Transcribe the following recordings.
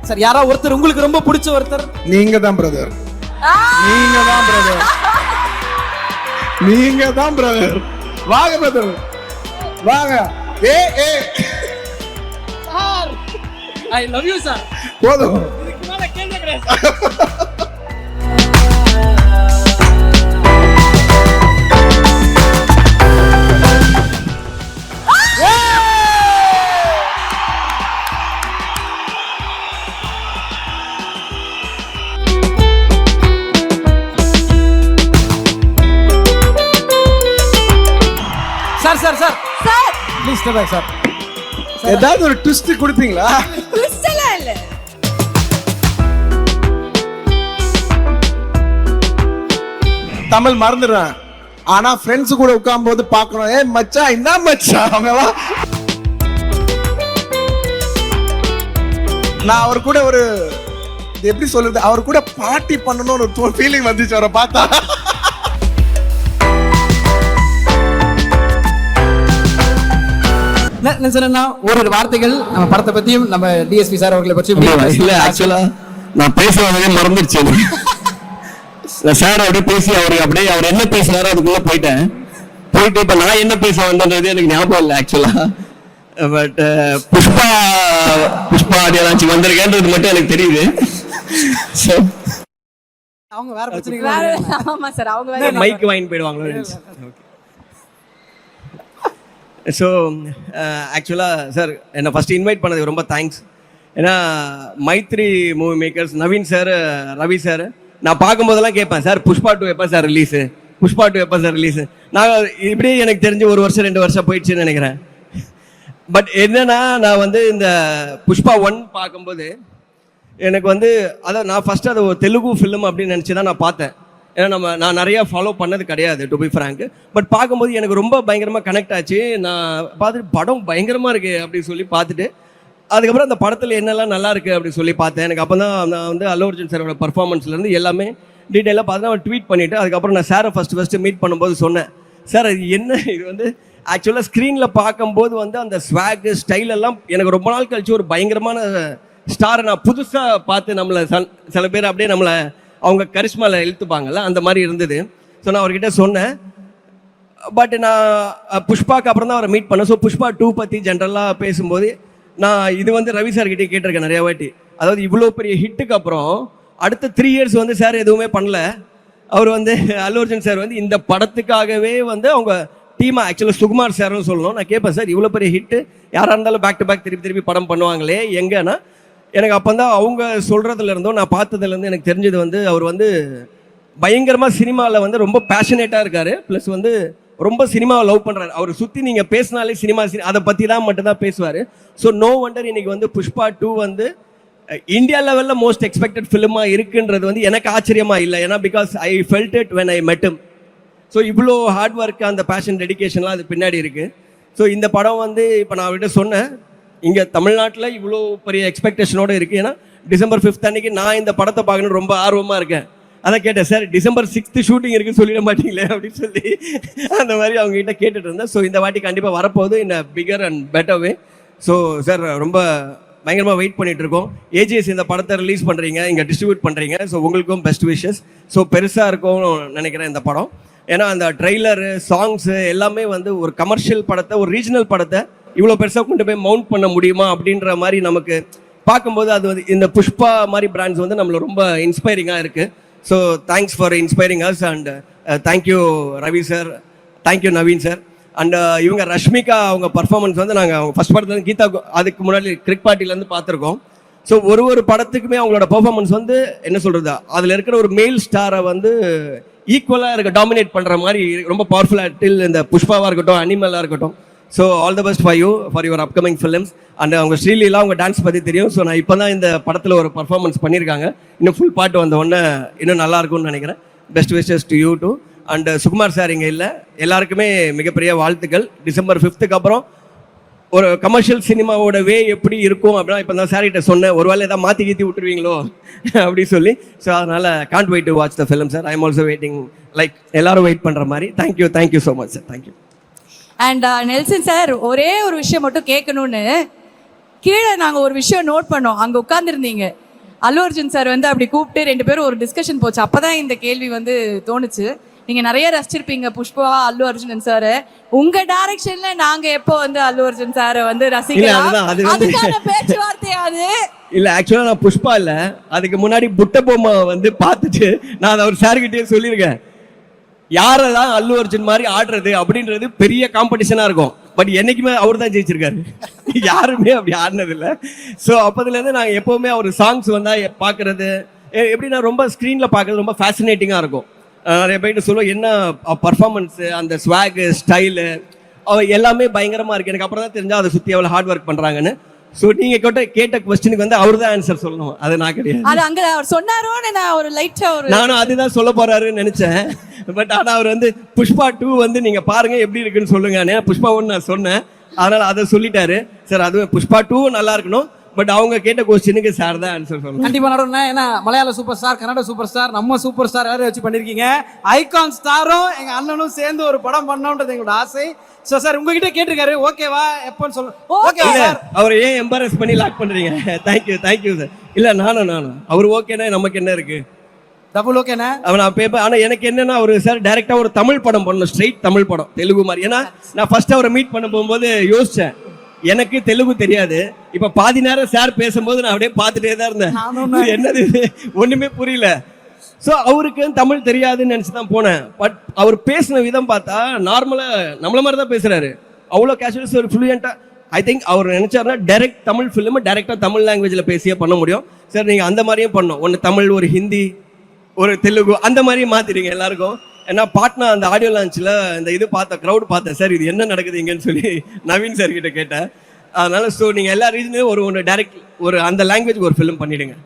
Sir யாரா ஒருத்தர் உங்களுக்கு ரொம்ப பிடிச்ச ஒருத்தர்? நீங்க தான் பிரதர், நீங்க தான் பிரதர், நீங்க தான் பிரதர். வாங்க பிரதர், வாங்க. ஏ ஏ sir I love you sir. போதும். இதுக்கு மேல கேள்வி கிடையாது. Sir sir sir sir please stay back sir. ஏதாவது ஒரு ட்விஸ்ட் கொடுப்பீங்களா? ட்விஸ்ட்லாம் இல்ல. தமிழ் மறந்துடுறேன், ஆனா ஃப்ரெண்ட்ஸ் கூட உட்காரும் போது பார்க்கணும். ஏ மச்சான், என்ன மச்சான் அவங்கவா. நான் அவர் கூட ஒரு எப்படி சொல்றது, அவர் கூட பார்ட்டி பண்ணணும்னு ஒரு ஃபீலிங் வந்துச்சு அவரை பார்த்தா. என்ன சொன்னா ஒரு வார்த்தைகள் நம்ம படத்தை பத்தியும் நம்ம டிஎஸ்பி சார் அவர்களை பற்றி. இல்ல ஆக்சுவலா நான் பேசுறதே மறந்துடுச்சு. நான் சார் அப்படியே பேசி அவர் என்ன பேசினாரோ அதுக்குள்ள போயிட்டு இப்ப நான் என்ன பேச வந்தது எனக்கு ஞாபகம் இல்லை ஆக்சுவலா. பட் புஷ்பா ஏதாச்சும் வந்திருக்கேன்றது மட்டும் எனக்கு தெரியுது. அவங்க வேற பிரச்சனை. ஆமா சார், அவங்க வேற மைக் வாங்கி போயிடுவாங்களோ. ஸோ ஆக்சுவலாக சார் என்னை ஃபஸ்ட்டு இன்வைட் பண்ணதுக்கு ரொம்ப தேங்க்ஸ். ஏன்னா Mythri movie makers Naveen sir, Ravi sir நான் பார்க்கும்போதெல்லாம் கேட்பேன், சார் புஷ்பா 2 எப்போ சார் ரிலீஸு, புஷ்பா 2 எப்போ சார் ரிலீஸு. நான் இப்படியே எனக்கு தெரிஞ்சு 1 வருஷம் 2 வருஷம் போயிடுச்சுன்னு நினைக்கிறேன். பட் என்னன்னா நான் வந்து இந்த புஷ்பா 1 பார்க்கும்போது எனக்கு வந்து அதான் நான் ஃபஸ்ட்டு அது ஒரு தெலுங்கு ஃபிலிம் அப்படின்னு நினச்சி தான் நான் பார்த்தேன். ஏன்னா நான் நிறையா ஃபாலோ பண்ணது கிடையாது டு பி ஃப்ராங்க். பட் பார்க்கும்போது எனக்கு ரொம்ப பயங்கரமாக கனெக்ட் ஆச்சு. நான் பார்த்துட்டு படம் பயங்கரமாக இருக்குது அப்படின்னு சொல்லி பார்த்துட்டு அதுக்கப்புறம் அந்த படத்தில் என்னெல்லாம் நல்லா இருக்குது அப்படின்னு சொல்லி பார்த்தேன். எனக்கு அப்போ தான் நான் வந்து அல்லு அர்ஜுன் சாரோட பர்ஃபார்மன்ஸ்லேருந்து எல்லாமே டீட்டெயிலாக பார்த்து நான் ட்வீட் பண்ணிவிட்டு அதுக்கப்புறம் நான் சாரை ஃபஸ்ட்டு மீட் பண்ணும்போது சொன்னேன், சார் அது என்ன இது வந்து ஆக்சுவலாக ஸ்க்ரீனில் பார்க்கும்போது வந்து அந்த ஸ்வாகு ஸ்டைல் எல்லாம் எனக்கு ரொம்ப நாள் கழிச்சு ஒரு பயங்கரமான ஸ்டாரை நான் புதுசாக பார்த்து நம்மளை சில பேர் அப்படியே நம்மளை அவங்க கரிஷ்மாவில் இழுத்துப்பாங்கல்ல அந்த மாதிரி இருந்தது. ஸோ நான் அவர்கிட்ட சொன்னேன். பட் நான் புஷ்பாக்கு அப்புறம் தான் அவரை மீட் பண்ணேன். ஸோ புஷ்பா 2 பற்றி ஜென்ரலாக பேசும்போது நான் இது வந்து ரவி சார்கிட்டே கேட்டிருக்கேன் நிறையா வாட்டி. அதாவது இவ்வளோ பெரிய ஹிட்டுக்கு அப்புறம் அடுத்த 3 இயர்ஸ் வந்து சார் எதுவுமே பண்ணல. அவர் வந்து அல்லு அர்ஜுன் சார் வந்து இந்த படத்துக்காகவே வந்து அவங்க டீமாக ஆக்சுவலாக சுகுமார் சார்னு சொல்லணும். நான் கேட்பேன், சார் இவ்வளோ பெரிய ஹிட்டு யாராக இருந்தாலும் பேக் டு பேக் திருப்பி படம் பண்ணுவாங்களே எங்கன்னா எனக்கு அப்போ தான் அவங்க சொல்கிறதுல இருந்தோம் நான் பார்த்ததுலேருந்து எனக்கு தெரிஞ்சது வந்து அவர் வந்து பயங்கரமாக சினிமாவில் வந்து ரொம்ப பேஷனேட்டாக இருக்கார். ப்ளஸ் வந்து ரொம்ப சினிமாவை லவ் பண்ணுறாரு. அவர் சுற்றி நீங்கள் பேசினாலே சினிமா அதை பற்றி தான் மட்டும்தான் பேசுவார். ஸோ நோ வண்டர் இன்னைக்கு வந்து புஷ்பா 2 வந்து இந்தியா லெவலில் மோஸ்ட் எக்ஸ்பெக்டட் ஃபிலிமாக இருக்குன்றது வந்து எனக்கு ஆச்சரியமாக இல்லை. ஏன்னா because I felt it when I மெட் ஹிம். ஸோ இவ்வளோ ஹார்ட் ஒர்க் அந்த பேஷன் டெடிகேஷன்லாம் அது பின்னாடி இருக்குது. ஸோ இந்த படம் வந்து இப்போ நான் அவர்கிட்ட சொன்னேன், இங்கே தமிழ்நாட்டில் இவ்வளோ பெரிய எக்ஸ்பெக்டேஷனோடு இருக்குது. ஏன்னா December 5th அன்னைக்கு நான் இந்த படத்தை பார்க்கணுன்னு ரொம்ப ஆர்வமாக இருக்கேன். அதான் கேட்டேன், சார் December 6th ஷூட்டிங் இருக்குன்னு சொல்லிட மாட்டீங்களே அப்படின்னு சொல்லி அந்த மாதிரி அவங்ககிட்ட கேட்டுட்டு இருந்தேன். ஸோ இந்த வாட்டி கண்டிப்பாக வரப்போகுது in a bigger and better way. So sir ரொம்ப பயங்கரமாக வெயிட் பண்ணிட்டு இருக்கோம். ஏஜிஎஸ் இந்த படத்தை ரிலீஸ் பண்ணுறீங்க, இங்கே டிஸ்ட்ரிபியூட் பண்ணுறீங்க. ஸோ உங்களுக்கும் பெஸ்ட் விஷஸ். ஸோ பெருசாக இருக்கும்னு நினைக்கிறேன் இந்த படம். ஏன்னா அந்த ட்ரெய்லரு சாங்ஸு எல்லாமே வந்து ஒரு கமர்ஷியல் படத்தை ஒரு ரீஜனல் படத்தை இவ்வளோ பெருசாக கொண்டு போய் மவுண்ட் பண்ண முடியுமா அப்படின்ற மாதிரி நமக்கு பார்க்கும்போது அது வந்து இந்த புஷ்பா மாதிரி பிராண்ட்ஸ் வந்து நம்மளை ரொம்ப இன்ஸ்பைரிங்காக இருக்குது. So thanks for inspiring us and thank you Ravi sir, thank you Naveen sir. And இவங்க ரஷ்மிகா அவங்க பர்ஃபார்மன்ஸ் வந்து நாங்கள் அவங்க ஃபஸ்ட் படத்துல கீதா அதுக்கு முன்னாடி கிரிக் பார்ட்டிலேருந்து பார்த்துருக்கோம். ஸோ ஒரு படத்துக்குமே அவங்களோட பர்ஃபார்மன்ஸ் வந்து என்ன சொல்கிறது, அதில் இருக்கிற ஒரு மேல் ஸ்டாரை வந்து ஈக்குவலாக இருக்க டாமினேட் பண்ணுற மாதிரி ரொம்ப பவர்ஃபுல்லாக டில் இந்த புஷ்பாவாக இருக்கட்டும் அனிமலாக இருக்கட்டும். So all the best for you for your upcoming films. And அவங்க ஸ்ரீலீலாம் அவங்க டான்ஸ் பற்றி தெரியும். ஸோ நான் இப்போ தான் இந்த படத்தில் ஒரு பர்ஃபார்மன்ஸ் பண்ணியிருக்காங்க. இன்னும் ஃபுல் பாட்டு வந்த உடனே இன்னும் நல்லா இருக்கும்னு நினைக்கிறேன். Best wishes to you too. And Sukumar sir இங்கே இல்லை, எல்லாருக்குமே மிகப்பெரிய வாழ்த்துக்கள். December 5th அப்புறம் ஒரு கமர்ஷியல் சினிமாவோட வே எப்படி இருக்கும் அப்படின்னா இப்போ தான் சார்கிட்ட சொன்னேன், ஒரு வேளை ஏதாவது மாற்றி கீத்தி விட்டுருவீங்களோ அப்படின்னு சொல்லி. ஸோ அதனால் can't wait to watch the film sir. I am also waiting, like எல்லாரும் வெயிட் பண்ணுற மாதிரி. Thank you so much sir. Thank you. And Nelson sir, ஒரே ஒரு விஷயம் மட்டும் கேட்கணும்னு, கீழே நாங்க ஒரு விஷயம் நோட் பண்ணோம். அங்க உட்கார்ந்துருந்தீங்க. அல்லு அர்ஜுன் சார் வந்து அப்படி கூப்பிட்டு 2 பேரும் ஒரு டிஸ்கஷன் போச்சு. அப்பதான் இந்த கேள்வி வந்து தோணுச்சு. நீங்க நிறைய ரசிச்சிருப்பீங்க புஷ்பா, அல்லு அர்ஜுனன் சார். உங்க டைரக்ஷன்ல நாங்க எப்போ வந்து அல்லு அர்ஜுன் சார் வந்து ரசிக்கலாம், அதுக்கான பேச்சுவார்த்தை அது இல்ல. ஆக்சுவலா நான் புஷ்பா இல்ல, அதுக்கு முன்னாடி புட்ட பொம்மை வந்து பார்த்துட்டு நான் அதை அவர் சார்கிட்டே சொல்லியிருக்கேன். யாரெல்லாம் அல்லு அர்ஜுன் மாதிரி ஆடுறது அப்படின்றது பெரிய காம்படிஷனா இருக்கும். பட் என்னைக்குமே அவர் தான் ஜெயிச்சிருக்காரு. யாருமே அப்படி ஆடினது இல்லை. ஸோ அப்போதுலேருந்து நாங்கள் எப்போவுமே அவர் சாங்ஸ் வந்தால் பார்க்குறது எப்படின்னா ரொம்ப ஸ்க்ரீனில் பார்க்குறது ரொம்ப ஃபேசினேட்டிங்காக இருக்கும். நிறைய பேர்கிட்ட சொல்லுவோம் என்ன பர்ஃபார்மன்ஸு, அந்த ஸ்வாகு, ஸ்டைலு எல்லாமே பயங்கரமாக இருக்குது. எனக்கு அப்புறம் தான் தெரிஞ்சால் அதை சுற்றி எவ்வளோ ஹார்ட் ஒர்க் பண்ணுறாங்கன்னு. ஸோ நீங்கள் கேட்ட கொஸ்டினுக்கு வந்து அவர் தான் ஆன்சர் சொல்லணும், அது நான் கிடையாது. அது அங்கே அவர் சொன்னாரோன்னு நான் ஒரு லைட்டாக ஒரு நானும் அதுதான் சொல்ல போகிறாருன்னு நினச்சேன். பட் ஆனால் அவர் வந்து புஷ்பா 2 வந்து நீங்கள் பாருங்கள் எப்படி இருக்குன்னு சொல்லுங்க. புஷ்பா 1 நான் சொன்னேன், அதனால் அதை சொல்லிட்டாரு சார். அதுவும் புஷ்பா 2 நல்லா இருக்கணும், பட் அவங்க கேட்ட கொஸ்டினுக்கு சார் தான் ஆன்சர் சொல்லணும். கண்டிப்பா நடனா. ஏன்னா மலையாள super star, Kannada super star, நம்ம சூப்பர் ஸ்டார் எல்லாரும் வச்சு பண்ணிருக்கீங்க. ஐகான் ஸ்டாரும் எங்க அண்ணனும் சேர்ந்து ஒரு படம் பண்ணணும்ன்றது எங்களோட ஆசை. சோ சார் உங்ககிட்ட கேட்டிருக்காரு, ஓகேவா எப்போன்னு சொல்லுங்க. ஓகேவா சார்? அவர் ஏன் எம்பாரஸ் பண்ணி லாக் பண்றீங்க? Thank you sir. இல்ல நானும் அவர் ஓகேனா நமக்கு என்ன இருக்கு, டபுள் ஓகேண்ணா. நான் பேப்பர். ஆனா எனக்கு என்னன்னா ஒரு சார் டைரக்டா ஒரு தமிழ் படம் பண்ணணும், ஸ்ட்ரெயிட் தமிழ் படம், தெலுங்கு மாதிரி. ஏன்னா நான் ஃபர்ஸ்ட் அவரை மீட் பண்ண போகும்போது யோசிச்சேன், எனக்கு தெலுங்கு தெரியாது. இப்ப பாதி நேரம் சார் பேசும்போது நான் அப்படியே பார்த்துட்டே தான் இருந்தேன், என்னது ஒண்ணுமே புரியல. ஸோ அவருக்கு தமிழ் தெரியாதுன்னு நினச்சி தான் போனேன். பட் அவர் பேசின விதம் பார்த்தா நார்மலா நம்மள மாதிரி தான் பேசுறாரு, அவ்வளோ கேஷுவல்ஸ், ஒரு ஃப்ளூயண்டா. ஐ திங்க் அவர் நினைச்சாருன்னா டைரக்ட் தமிழ் ஃபிலிம் டைரக்டா தமிழ் லாங்குவேஜ்ல பேசியே பண்ண முடியும். சார் நீங்க அந்த மாதிரியும் பண்ணோம், ஒன்று தமிழ், ஒரு ஹிந்தி, ஒரு தெலுங்கு, அந்த மாதிரியும் மாத்திடுங்க எல்லாருக்கும். ஏன்னா பாட்னா அந்த ஆடியோ லான்ச்சில் இந்த இது பார்த்தேன், க்ரௌட் பார்த்தேன், சார் இது என்ன நடக்குது இங்கன்னு சொல்லி நவீன் சார் கிட்ட கேட்டேன். அதனால ஸோ நீங்கள் எல்லா ரீஜன்லையும் ஒரு டைரக்ட் ஒரு அந்த லாங்குவேஜ் ஒரு ஃபிலிம் பண்ணிடுங்க.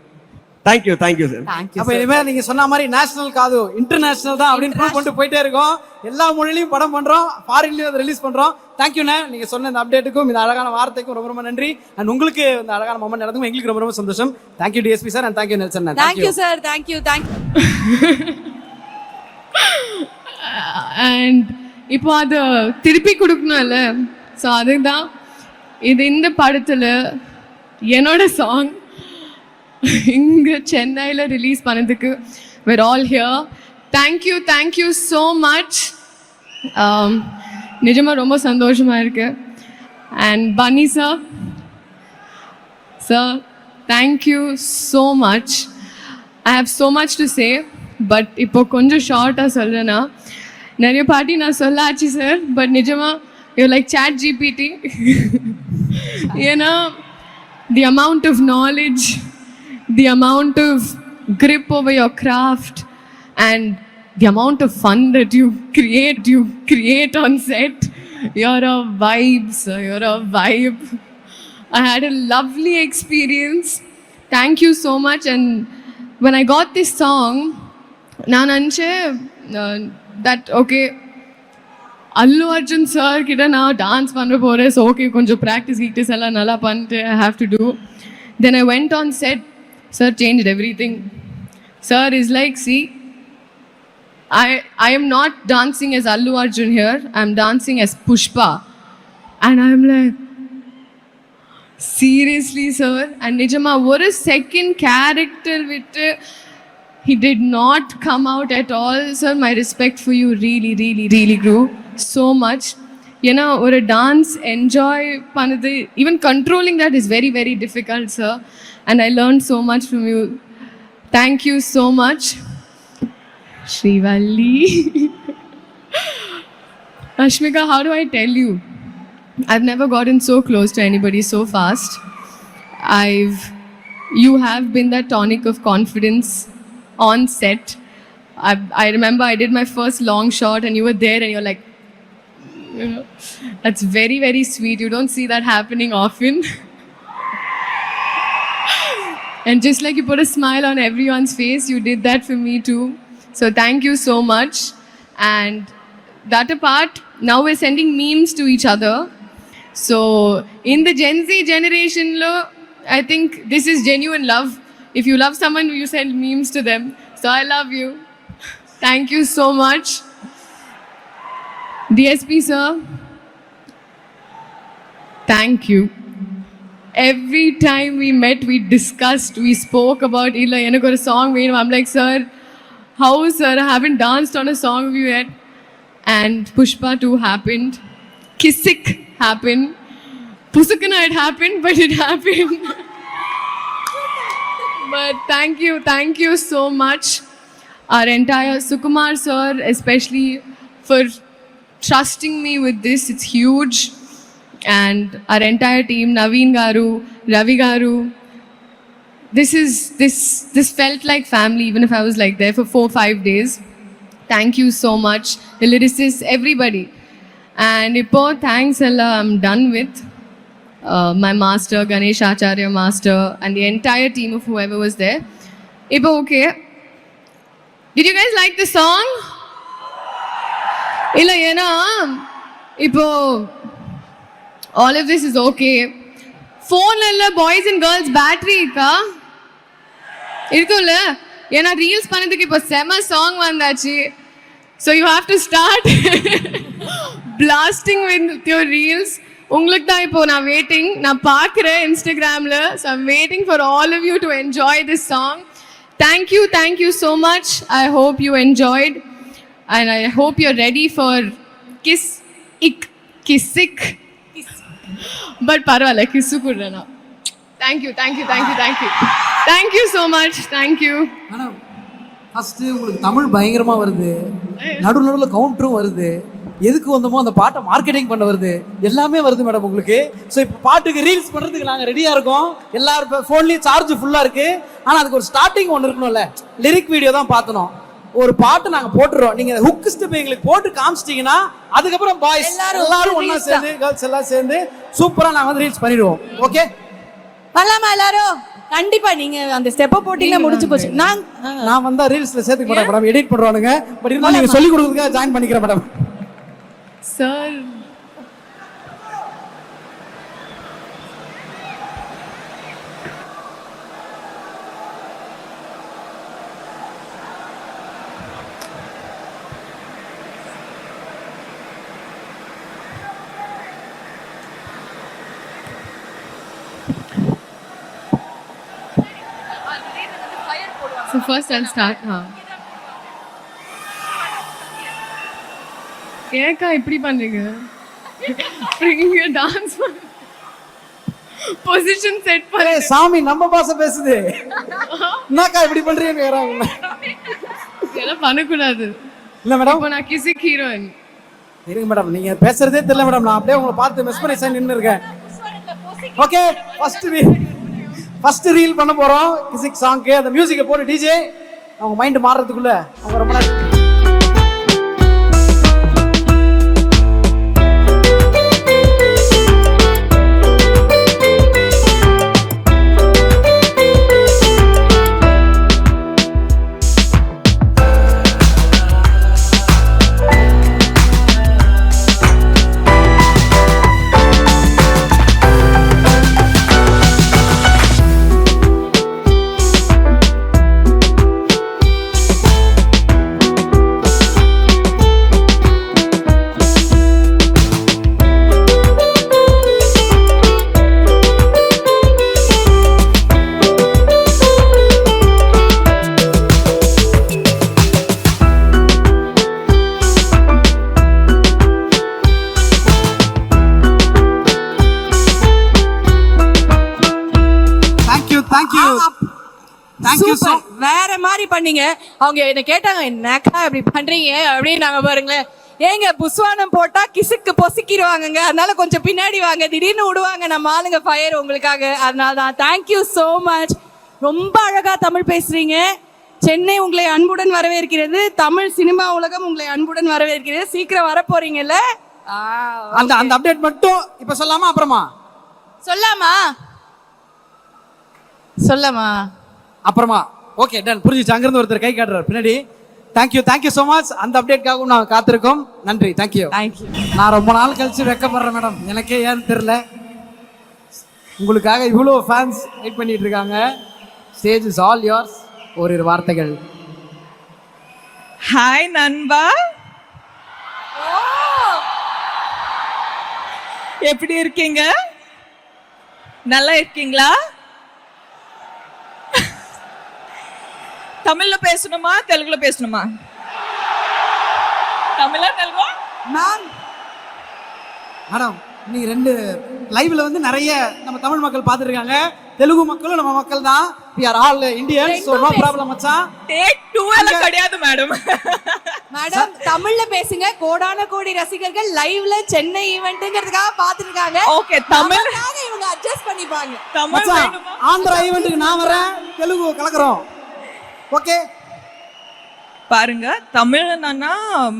Thank you sir. அப்ப இனிமேல் நீங்க சொன்ன மாதிரி நேஷனல் காது இன்டர்நேஷனல் தான் அப்படின்னு ப்ரூவ் பண்ணிட்டு போயிட்டே இருக்கோம். எல்லா மொழியிலையும் படம் பண்றோம், ஃபாரின்லயும் அதை ரிலீஸ் பண்றோம். தேங்க்யூண்ணே, நீங்க சொன்ன இந்த அப்டேட்டுக்கும் இந்த அழகான வார்த்தைக்கும் ரொம்ப ரொம்ப நன்றி. அண்ட் உங்களுக்கு இந்த அழகான மொமெண்ட் நடக்கும் எங்களுக்கு ரொம்ப ரொம்ப சந்தோஷம். Thank you DSP sir, and thank you Nelson. Thank you sir. Thank you. And இப்போ அதை திருப்பி கொடுக்கணும்ல, ஸோ அதுதான் இது. இந்த படத்தில் என்னோட சாங் இங்கே சென்னையில் ரிலீஸ் பண்ணதுக்கு we're all here. Thank you so much. நிஜமாக ரொம்ப சந்தோஷமாக இருக்கு. And Bunny sir, thank you so much. I have so much to say, but இப்போ கொஞ்சம் ஷார்ட்டாக சொல்கிறேன்னா, நிறைய பாட்டி நான் சொல்லாச்சு சார், பட் நிஜமாக யூ லைக் சாட் ஜிபிடி. ஏன்னா the amount of knowledge, the amount of grip over your craft, and the amount of fun that you create on set. You're a vibe, sir. You're a vibe. I had a lovely experience. Thank you so much. And when I got this song, நான் நினச்சேன் that okay, Allu Arjun sir கிட்ட நான் dance பண்ண போகிறேன், so okay கொஞ்சம் practice எல்லாம் நல்லா பண்ணிட்டு I have to do. Then I went on set. Sir changed everything. Sir is like, see, I am not dancing as Allu Arjun here. I am dancing as Pushpa. And I am like, seriously, sir? And Nijama, what a second character with he did not come out at all. Sir, my respect for you really grew so much. You know, or a dance, enjoy, even controlling that is very difficult, sir. And I learned so much from you. Thank you so much. Srivalli. Ashmika, how do I tell you? I've never gotten so close to anybody so fast. You have been that tonic of confidence on set. I remember I did my first long shot and you were there and you're like, you know, that's very sweet. You don't see that happening often. And just like you put a smile on everyone's face, you did that for me too. So thank you so much. And that apart, now we're sending memes to each other. So in the Gen Z generation, I think this is genuine love. If you love someone, you send memes to them. So I love you. Thank you so much. DSP sir, thank you. Every time we met, we discussed, we spoke about, illa enakku or song venum. I'm like, sir, how, sir? I haven't danced on a song with you yet. And Pushpa 2 happened. Kisik happened. Pusukana it happened, but it happened. But thank you so much. Our entire Sukumar sir, especially for trusting me with this. It's huge. And our entire team, Naveen Garu, Ravi Garu. This felt like family, even if I was like there for 4-5 days. Thank you so much, the lyricists, everybody. And ipo thanks alla I'm done with my master, Ganesh Acharya master, and the entire team of whoever was there. Ipo okay. Did you guys like the song? Illa yena ipo all of this is okay. Phone la boys and girls battery ka irukula ஏன்னா reels பண்ணதுக்கு இப்போ செம song வந்தாச்சு. So you have to start blasting with your reels. உங்களுக்கு தான் இப்போ நான் waiting, நான் பார்க்குறேன் இன்ஸ்டாகிராமில். So I'm waiting for all of you to enjoy this song. Thank you so much. I hope you enjoyed and I hope you are ready for Kissik. But பரவாயில்ல, kiss கொடுறேண்ணா. Thank you so much. Thank you. Madam first உங்களுக்கு தமிழ் பயங்கரமாக வருது, நடுவில் கவுண்டரும் வருது, எதுக்கு வந்தோமோ அந்த பாட்டை மார்க்கெட்டிங் பண்ண வருது, எல்லாமே வருது மேடம் உங்களுக்கு. ஸோ இப்போ பாட்டுக்கு ரீல்ஸ் பண்ணுறதுக்கு நாங்கள் ரெடியாக இருக்கோம். எல்லாரும் ஃபோன்லேயும் சார்ஜ் ஃபுல்லாக இருக்குது. ஆனால் அதுக்கு ஒரு ஸ்டார்டிங் ஒன்று இருக்கணும்ல. லிரிக் வீடியோ தான் பார்த்தணும். ஒரு பாட்டு நாங்கள் போட்டுருவோம், நீங்கள் ஹுக் ஸ்டெப் எங்களுக்கு போட்டு காமிச்சிட்டிங்கன்னா அதுக்கப்புறம் பாய்ஸ் எல்லாரும் ஒன்றா சேர்ந்து கேர்ள்ஸ் எல்லாம் சேர்ந்து சூப்பராக நாங்கள் வந்து ரீல்ஸ் பண்ணிடுவோம். ஓகே வரலாமா எல்லாரும்? கண்டிப்பா நீங்க அந்த ஸ்டெப்பை போட்டீங்கன்னா முடிச்சு போச்சு. நான் வந்தா ரீல்ஸ்ல சேர்த்துக்க மாட்டேன் மேடம், எடிட் பண்றானுங்க. பட் இருந்தாலும் நீங்க சொல்லி கொடுக்கறதுக்காக ஜாயின் பண்ணிக்கிறேன் madam. Sir So first I'll start. ஏக்கா இப்படி பண்றீங்க? நீங்க டான்ஸ் பொசிஷன் செட் பண்ணு. சாமி நம்ம பாச பேசுது. என்னக்கா இப்படி பண்றீங்க கேக்குறாங்க. இதெல்லாம் பண்ண கூடாது. இல்ல மேடம், இப்போ நான் கிசிக் ஹீரோயின். இருங்க மேடம், நீங்க பேசுறதே தெரியல மேடம். நான் அப்படியே உங்களை பார்த்து மெஸ்மரைஸ் நின்னு இருக்கேன். ஓகே, ஃபர்ஸ்ட் ரீல் பண்ண போறோம் கிசிக் சாங்க்கு. அந்த மியூசிக்கை போட்டு டிஜே அவங்க மைண்ட் மாறுறதுக்குள்ள அவங்க ரொம்ப நேரம். வேற மாதிரி பண்ணீங்க. அவங்க என்ன கேட்டாங்க, என்னக்கா இப்படி பண்றீங்க அப்படின்னு. நாங்க பாருங்களேன், ஏங்க புஸ்வானம் போட்டா கிசுக்கு பொசுக்கிடுவாங்கங்க, அதனால கொஞ்சம் பின்னாடி வாங்க, திடீர்னு விடுவாங்க நம்ம ஆளுங்க ஃபயர் உங்களுக்காக. அதனால தான் தேங்க்யூ ஸோ மச். ரொம்ப அழகா தமிழ் பேசுறீங்க. சென்னை உங்களை அன்புடன் வரவேற்கிறது. தமிழ் சினிமா உலகம் உங்களை அன்புடன் வரவேற்கிறது. சீக்கிரம் வர போறீங்கல்ல? அந்த அப்டேட் மட்டும் இப்ப சொல்லாமா அப்புறமா சொல்லாமா அப்புறமா? ஓகே டன், புரிஞ்சிச்சு. அங்கிருந்து ஒருத்தர் கை காட்டுறாரு பின்னாடி. Thank you so much. அந்த அப்டேட்காகவும் நான் காத்திருக்கோம். நன்றி. தேங்க்யூ. நான் ரொம்ப நாள் கழிச்சு வெக்கப்படுறேன் மேடம், எனக்கே ஏன்னு தெரியல. உங்களுக்காக இவ்வளோ ஃபேன்ஸ் வெயிட் பண்ணிட்டு இருக்காங்க. Stage is all yours. ஓரிரு வார்த்தைகள். ஹாய் நண்பா, எப்படி இருக்கீங்க? நல்லா இருக்கீங்களா? தமிழ்ல பேசணுமா தெலுங்குல பேசணுமா? தமிழா தெலுங்கா? மேம் மேடம் நீங்க ரெண்டு லைவ்ல வந்து நிறைய நம்ம தமிழ் மக்கள் பார்த்துருக்காங்க, தெலுங்கு மக்களும் நம்ம மக்கள் தான். we are all Indians, so no problem மச்சான். டேக் 2 எல்லாம் கிடையாது மேடம். மேடம் தமிழ்ல பேசுங்க. கோடான கோடி ரசிகர்கள் லைவ்ல சென்னை ஈவென்ட்ங்கிறதுக்காக பாத்துட்டு இருக்காங்க. ஓகே தமிழ் இவங்க அட்ஜஸ்ட் பண்ணிப்பாங்க. தமிழ் மச்சான் வேணுமா? ஆந்திரா ஈவென்ட்டுக்கு நான் வரேன், தெலுங்கு கலக்குறோம். ஓகே பாருங்க தமிழ் நான்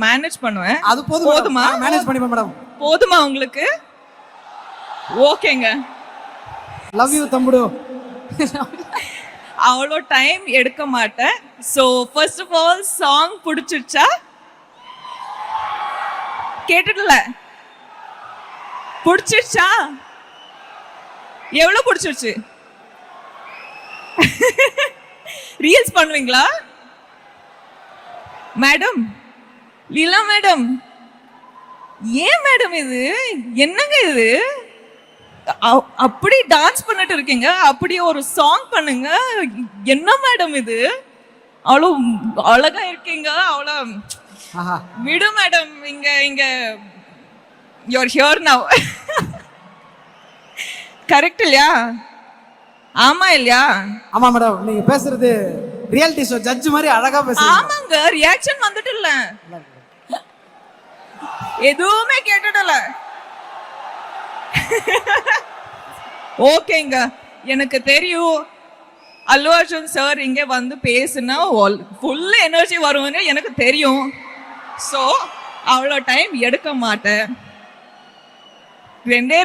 மேனேஜ் பண்ணுவேன். அது போதுமா? மேனேஜ் பண்ணிப்பேன் மேடம். போதுமா உங்களுக்கு? ஓகேங்க. லவ் யூ தம்புடு. அவ்வளோ டைம் எடுக்க மாட்டேன். So first of all song பிடிச்சிருச்சா? கேட்டுடல பிடிச்சிருச்சா? எவ்வளோ பிடிச்சிருச்சு? ரீல்ஸ் பண்ணுவீங்களா மேடம்? லீலா மேடம் ஏன் மேடம் இது என்னங்க இது? அப்படி டான்ஸ் பண்ணிட்டு இருக்கீங்க, அப்படி ஒரு சாங் பண்ணுங்க. என்ன மேடம் இது? அவ்வளோ அழகா இருக்கீங்க, அவ்வளோ ஆஹா விடு மேடம். இங்க யூஆர் ஹியர் நவ். கரெக்ட் இல்லையா? ஆமா இல்லையா? ஆமா மேடம், நீங்க பேசுறது ரியாலிட்டி ஷோ ஜட்ஜ் மாதிரி அழகா பேசுறீங்க. ஆமாங்க, ரியாக்ஷன் வந்துட்டு இல்ல, எதுவுமே கேட்டுடல. ஓகேங்க, எனக்கு தெரியும் அல்லு அர்ஜுன் சார் இங்க வந்து பேசுனா ஃபுல் எனர்ஜி வரும்னு எனக்கு தெரியும். ஸோ அவ்வளோ டைம் எடுக்க மாட்டேன்.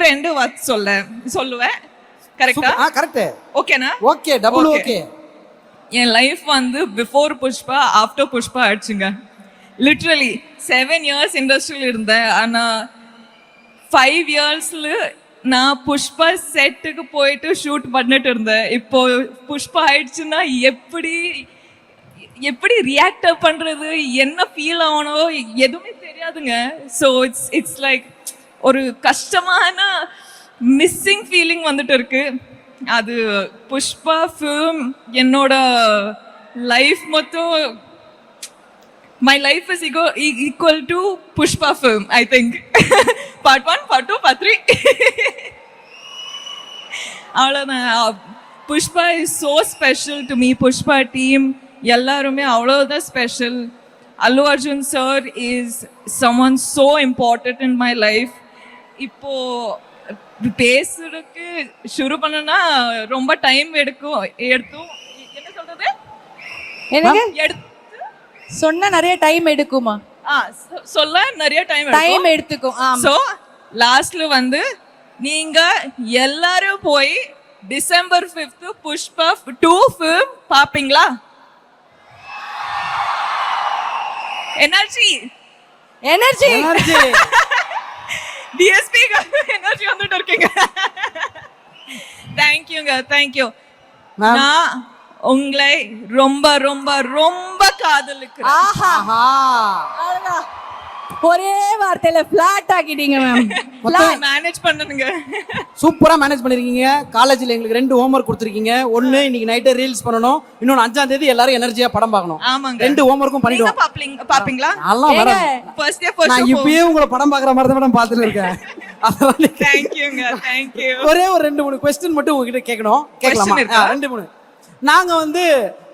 ரெண்டு வார்த்தை சொல்லுவேன். கரெக்டா? கரெக்ட். ஓகேனா? Okay double okay. என் லைஃப் வந்து பிஃபோர் புஷ்பா ஆஃப்டர் புஷ்பா ஆயிடுச்சுங்க. லிட்ரலி 7 years இண்டஸ்ட்ரியில் இருந்தேன். ஆனால் 5 yearsல நான் புஷ்பா செட்டுக்கு போயிட்டு ஷூட் பண்ணிட்டு இருந்தேன். இப்போ புஷ்பா ஆயிடுச்சுன்னா எப்படி ரியாக்ட் பண்றது, என்ன ஃபீல் ஆகணும் எதுவுமே தெரியாதுங்க. ஸோ இட்ஸ் லைக் ஒரு கஷ்டமான மிஸ்ஸிங் ஃபீலிங் வந்துட்டு இருக்கு. அது புஷ்பா ஃபிலிம் என்னோட லைஃப் மொத்தம், my life is equal to Pushpa film, I think. Part 1, Part 2, Part 3. அவ்வளோதான். Pushpa is so special to me. Pushpa team எல்லாருமே அவ்வளோதான் special. Allu Arjun sir is someone so important in my life. இப்போ பேசுறதுக்கு ஷுரு பண்ணனா ரொம்ப டைம் எடுக்கும். என்ன சொல்றது? எனக்கு சொன்னா நிறைய டைம் எடுக்குமா? சொல்ல நிறைய டைம் எடுத்துக்கும். சோ லாஸ்ட்ல வந்து நீங்க எல்லாரும் போய் December 5th புஷ்பா 2 film பாப்பீங்களா? எனர்ஜி டிஎஸ்பி எனர்ஜி வந்துட்டு இருக்கீங்க. தேங்க்யூங்க, தேங்க்யூ. நான் உங்களை ரொம்ப ரொம்ப ரொம்ப காதலிக்கிறேன். ஆஹா ஒரே வார்த்தையில ஃபிளாட் ஆக்கிட்டீங்க மேம். மேனேஜ் பண்ணனுங்க. சூப்பரா மேனேஜ் பண்ணிருக்கீங்க. காலேஜ்ல எங்களுக்கு 2 ஹோம்வொர்க் கொடுத்துருக்கீங்க. ஒன்னு இன்னைக்கு நைட்டே ரீல்ஸ் பண்ணணும், இன்னொன்னு 5ஆம் தேதி எல்லாரும் எனர்ஜியா படம் பார்க்கணும். ஆமாங்க, 2 ஹோம்வொர்க்கும் பண்ணிடுவோம். பாப்பீங்களா? நல்லா மேடம், ஃபர்ஸ்ட் டே ஃபர்ஸ்ட் நான் இப்பவே உங்களை படம் பார்க்குற மாதிரி தான் மேடம் பார்த்துட்டு இருக்கேன். தேங்க்யூங்க, தேங்க்யூ. ஒரே ஒரு 2-3 क्वेश्चन மட்டும் உங்ககிட்ட கேட்கணும். கேட்கலாமா? 2-3. நாங்க வந்து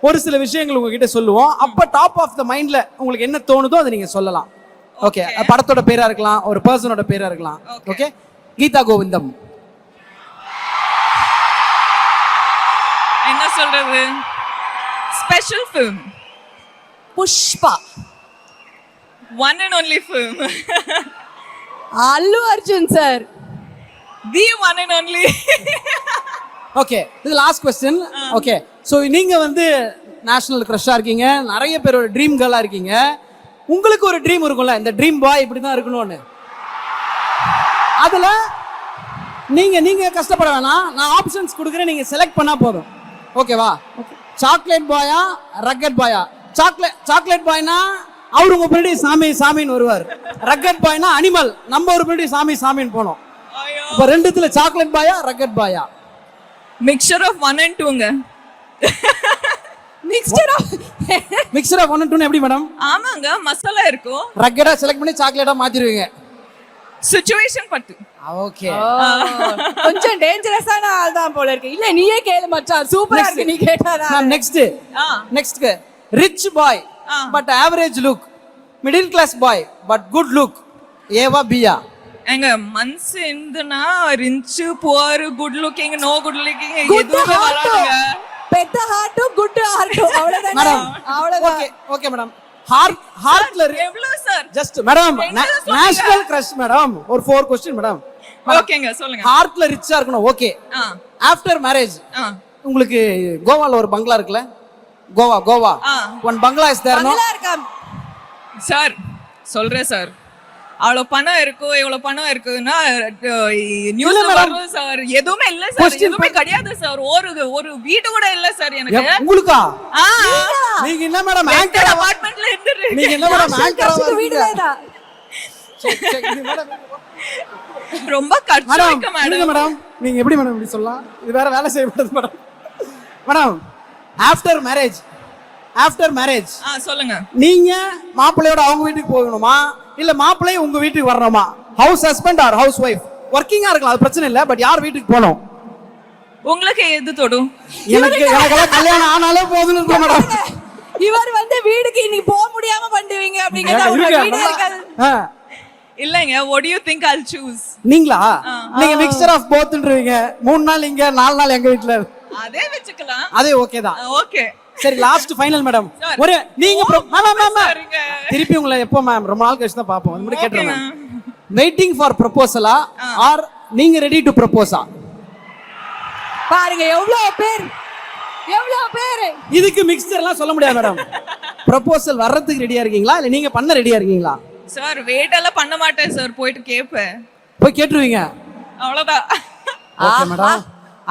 ஒரு சில விஷயங்கள் உங்ககிட்ட சொல்லுவோம். அப்ப டாப் ஆஃப் த மைண்ட்ல உங்களுக்கு என்ன தோணுதோ அதை நீங்க சொல்லலாம். ஓகே, படத்தோட பேரா இருக்கலாம், ஒரு பர்சனோட பேரா இருக்கலாம். ஓகே, கீதா கோவிந்தம். என்ன சொல்றது? Special film Pushpa. One and only film Allu Arjun sir. The one and only. Okay, இது லாஸ்ட் क्वेश्चन. ஓகே, சோ நீங்க வந்து நேஷனல் கிரஷா இருக்கீங்க, நிறைய பேரோட ட்ரீம் கேர்லா இருக்கீங்க. உங்களுக்கு ஒரு ட்ரீம் இருக்கும்ல, இந்த ட்ரீம் பாய் இப்படி தான் இருக்கணும்னு. அதுல நீங்க கஷ்டப்பட வேணாம், நான் ஆப்ஷன்ஸ் கொடுக்குறேன், நீங்க செலக்ட் பண்ணா போதும். ஓகேவா? சாக்லேட் பாயா ரக்கெட் பாயா? சாக்லேட் பாய்னா அவரு உங்க பின்னாடி சாமின்னு வருவார். ரக்கெட் பாய்னா அனிமல், நம்ம ஒரு பின்னாடி சாமின்னு போனோம். இப்போ ரெண்டுத்துல சாக்லேட் பாயா ரக்கெட் பாயா? மிக்சர் ஆஃப் 1 and 2ங்க. மிக்ஸ்டர் மிக்சர் ஆஃப் 1 and 2 எப்படி மேடம்? ஆமாங்க, மசாலா இருக்கும். ரக்கடா செலக்ட் பண்ணி சாக்லேட்டா மாத்திடுவீங்க. சிச்சுவேஷன் பட்டு. ஓகே. கொஞ்சம் டேஞ்சரஸான ஆள் தான் போல இருக்கு. இல்ல நீயே கேளு மச்சான், சூப்பரா இருக்கு நீ கேட்டாதா. Next rich boy but average look, middle class boy but good look, ஏவா பியா? எங்க மனசு இருந்துனா rich poor good looking no good looking Good எதுவுமே heart. வராதுங்க. பெத்த ஹார்ட்டும் குட் ஹார்ட்டும் அவ்வளவுதான் மேடம் அவ்வளவுதான். Okay madam. ஹார்ட்ல எவ்வளவு சார்? ஜஸ்ட் மேடம் எங்க சொல்லுங்க? National crush madam. ஒரு 4 क्वेश्चन மேடம். ஓகேங்க, சொல்லுங்க. ஹார்ட்ல ரிச்சா இருக்கணும். ஓகே. ஆ ஆஃப்டர் மேரேஜ் ஆ உங்களுக்கு கோவால ஒரு பங்களா இருக்குல்ல, கோவா ஆ. One bungalow is there no? பங்களா இருக்கா? சார் சொல்றேன் சார், அவ்வளவு பணம் இருக்கும் இவ்வளவு பணம் இருக்குன்னா நியூஸ்ல madam. வரும் சார். எதுவுமே இல்ல சார், Question எதுவுமே கிடையாது சார். ஒரு வீடு கூட இல்ல சார் எனக்கு. உங்களுக்கா? ஆ நீங்க என்ன மேடம் ரெண்டல் ஆங்கர் அபார்ட்மெண்ட்ல இருந்து நீங்க என்ன மேடம் ஆங்கர் வீடுல தான். ரொம்ப கஷ்டம் மேடம் இருக்கு இருங்க மேடம். மேடம், நீங்க எப்படி மேடம் இப்படி சொல்லலாம்? இது வேற வேலை செய்யப்பட்டது மேடம். மேடம் ஆஃப்டர் மேரேஜ் சொல்லுங்க. நீங்க மாப்பிள்ளையோட அவங்க வீட்டுக்கு போகணுமா இல்ல மாப்பிள்ளை உங்க வீட்டுக்கு வரணுமா? House husband or house wife? ஒர்க்கிங்கா இருக்கலாம், அது பிரச்சனை இல்ல, பட் யார் வீட்டுக்கு போகணும்? உங்களுக்கு எது தொடும்? எனக்கெல்லாம் கல்யாணம் ஆனாலே போதும்னு இருக்கோம் மேடம். இவர் வந்து வீடுக்கு இன்னைக்கு போக முடியாம பண்ணுவீங்க அப்படிங்கறது உங்க வீடு இருக்காது. இல்லங்க, what do you think I'll choose? நீங்களா? நீங்க மிக்சர் ஆஃப் போத்ன்றீங்க. 3 நாள் இங்க 4 நாள் எங்க வீட்ல. அதே வெச்சுக்கலாம். அதே ஓகே தான். ஓகே. சரி லாஸ்ட் ஃபைனல் மேடம். Sir. ஒரு நீங்க மேம் சரிங்க. திருப்பி உங்களை எப்போ மேம்? ரொம்ப நாள் கழிச்சு தான் பாப்போம். இந்த மாதிரி கேட்றேன் மேம். வெயிட்டிங் ஃபார் ப்ரொபோசலா ஆர் நீங்க ரெடி டு ப்ரொபோஸா? பாருங்க எவ்வளவு பேர். இதுக்கு மிக்சர்லாம் சொல்ல முடியாது மேடம். ப்ரொபோசல் வர்றதுக்கு ரெடியா இருக்கீங்களா இல்ல நீங்க பண்ண ரெடியா இருக்கீங்களா? சார் வெயிட் எல்லாம் பண்ண மாட்டேன் சார், போயிட்டு கேப்பேன். போய் கேட்டுருவீங்க. அவ்வளவுதான். Okay madam.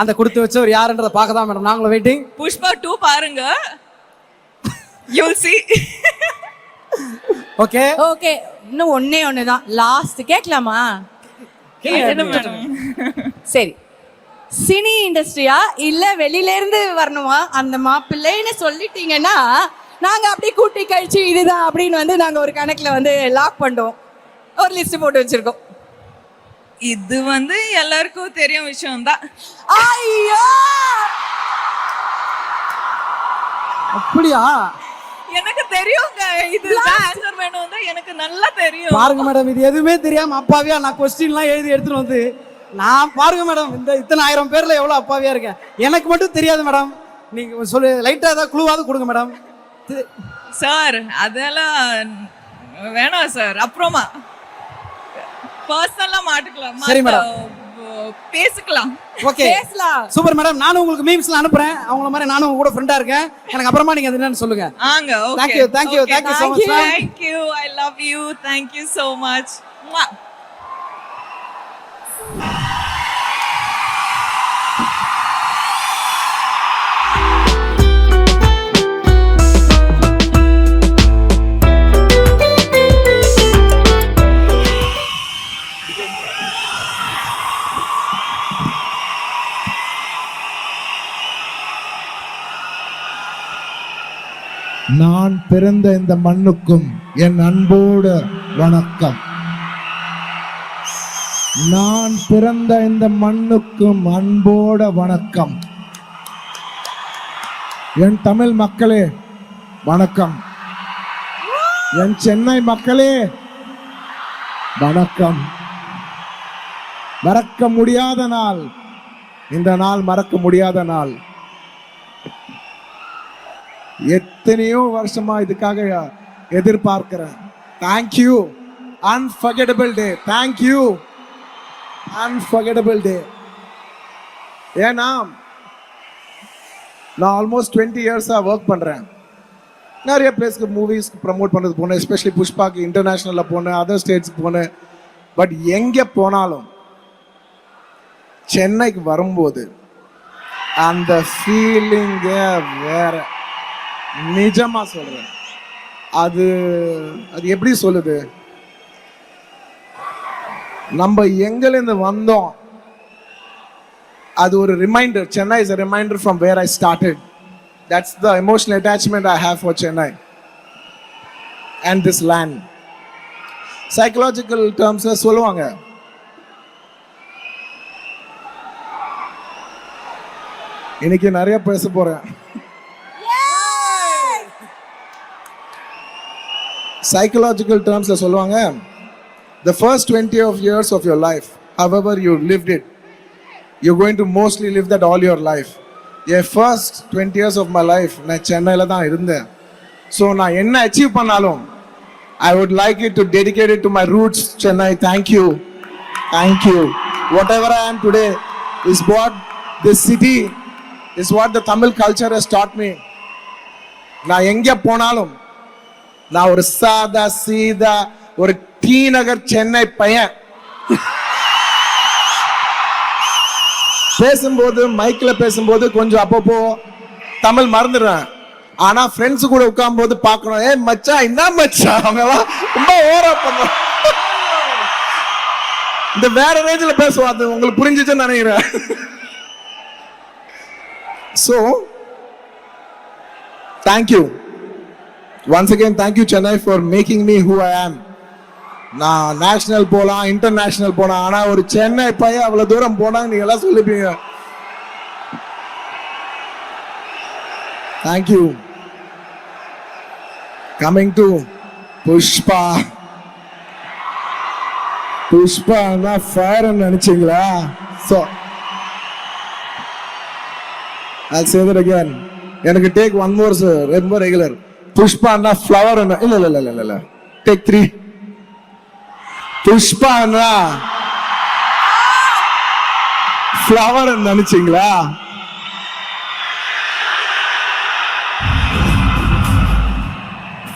அந்த கொடுத்து வச்சவர் யாருன்றத பார்க்க தான் மேடம் நாங்களும் வெயிட்டிங். புஷ்பா 2 பாருங்க, you'll see. ஓகே இன்னும் ஒண்ணே தான் லாஸ்ட் கேட்கலாமா? என்ன மேடம்? சரி, சினி இண்டஸ்ட்ரியா இல்ல வெளியில இருந்து வரணுமா? அந்த மாப்பிள்ளைன்னு சொல்லிட்டீங்கன்னா நாங்க அப்படியே கூட்டி கழிச்சு இதுதான் அப்படின்னு வந்து நாங்க ஒரு கணக்குல வந்து லாக் பண்ணுவோம். ஒரு லிஸ்ட் போட்டு வச்சிருக்கோம். இது வந்து எல்லாருக்கும் தெரியும் விஷயம் தான். ஐயோ அப்படியா? எனக்கு தெரியுங்க, இதுதான் ஆன்சர் வேணும் தான் எனக்கு நல்லா தெரியும். பாருங்க மேடம், இது எதுவுமே தெரியாம அப்பாவியா நான் கொஸ்டின்லாம் எழுதி எடுத்துட்டு வந்து நான் பாருங்க மேடம், இந்த இத்தனை 1000 பேர்ல எவ்வளவு அப்பாவியா இருக்கேன். எனக்கு மட்டும் தெரியாது மேடம். நீங்க சொல்லு, லைட்டா ஏதாவது க்ளூவாவது கொடுங்க மேடம். சார் அதெல்லாம் வேணாம் சார், அப்புறமா பர்சனலா மாட்டிக்கலாம். சரி மேடம், பேசிக்கலாம். ஓகே பேசலாம். Super madam. நானும் உங்களுக்கு மீம்ஸ்லாம் அனுப்புறேன். அவங்கள மாதிரி நானும் உங்க கூட ஃப்ரெண்டா இருக்கேன். எனக்கு அப்புறமா நீங்க அது என்னன்னு சொல்லுங்க. ஆங்க okay. Thank you so much. Thank you, I love you, thank you so much. நான் பிறந்த இந்த மண்ணுக்கும் என் அன்போடு வணக்கம். நான் பிறந்த இந்த மண்ணுக்கும் அன்போட வணக்கம். என் தமிழ் மக்களே வணக்கம். என் சென்னை மக்களே வணக்கம். மறக்க முடியாத நாள் இந்த நாள், மறக்க முடியாத நாள். எத்தனையோ வருஷமா இதுக்காக எதிர்பார்க்கிறேன். தேங்க்யூ, அன்ஃபர்கெட்டபிள் டே. தேங்க்யூ, அன்ஃபர்கெட்டபிள் டே. ஏன்னா நான் ஆல்மோஸ்ட் 20 இயர்ஸா ஒர்க் பண்றேன். நிறைய பிளேஸ்க்கு மூவிஸ்க்கு ப்ரமோட் பண்ணுறது போனேன், எஸ்பெஷலி புஷ்பாக்கு இன்டர்நேஷ்னலில் போனேன், அதர் ஸ்டேட்ஸ்க்கு போனேன். பட் எங்கே போனாலும் சென்னைக்கு வரும்போது அந்த ஃபீலிங்கே வேற. நிஜமா சொல்றேன். அது எப்படி சொல்லுது, நம்ம எங்கிருந்து வந்தோம் அது ஒரு reminder. Chennai is a reminder from where I started. That's the emotional attachment I have for Chennai and this land. Psychological terms சொல்லுவாங்க, இன்னைக்கு நிறைய பேச போறேன். Psychological terms சொல்லுவாங்க, the first 20 of years of your life, however you lived it, you're going to mostly live that all your life. N first 20 years of my life நான் சென்னையில் தான் இருந்தேன். ஸோ நான் என்ன அச்சீவ் பண்ணாலும் I would like it to dedicate it to my roots, Chennai. Thank you. Thank you. Whatever I am today is what this city, is what the Tamil culture has taught me. நான் எங்கே போனாலும் நான் ஒரு சாதா சீதா ஒரு D Nagar Chennai பையன். பேசும்போது மைக்கில் பேசும்போது கொஞ்சம் அப்பப்போ தமிழ் மறந்துடுறேன். ஆனா ஃப்ரெண்ட்ஸ் கூட உட்காரும் போது பார்க்கணும், ஏ மச்சான் என்ன மச்சான், அவங்கலாம் ரொம்ப ஓவரா பண்ணுவோம். இந்த வேற ரேஞ்சில் பேசுவோம். அது உங்களுக்கு புரிஞ்சிச்சுன்னு நினைக்கிறேன். So thank you once again. Thank you Chennai for making me who I ஆம். நான் நேஷனல் போகலாம், இன்டர்நேஷனல் போகலாம், ஆனால் ஒரு சென்னை பையன் அவ்வளோ தூரம் போனாங்க நீங்க எல்லாம் சொல்லிப்பீங்க. தேங்க்யூ. Coming to Pushpa. புஷ்பானா ஃபயர் நினைச்சீங்களா? So I'll say that again. எனக்கு டேக் ஒன் மோர் ரொம்ப ரெகுலர். புஷ்பானா ஃப்ளவர் இல்ல இல்ல இல்ல இல்ல இல்ல டேக் 3. புஷ்பானா ஃப்ளவர் நினைச்சீங்களா?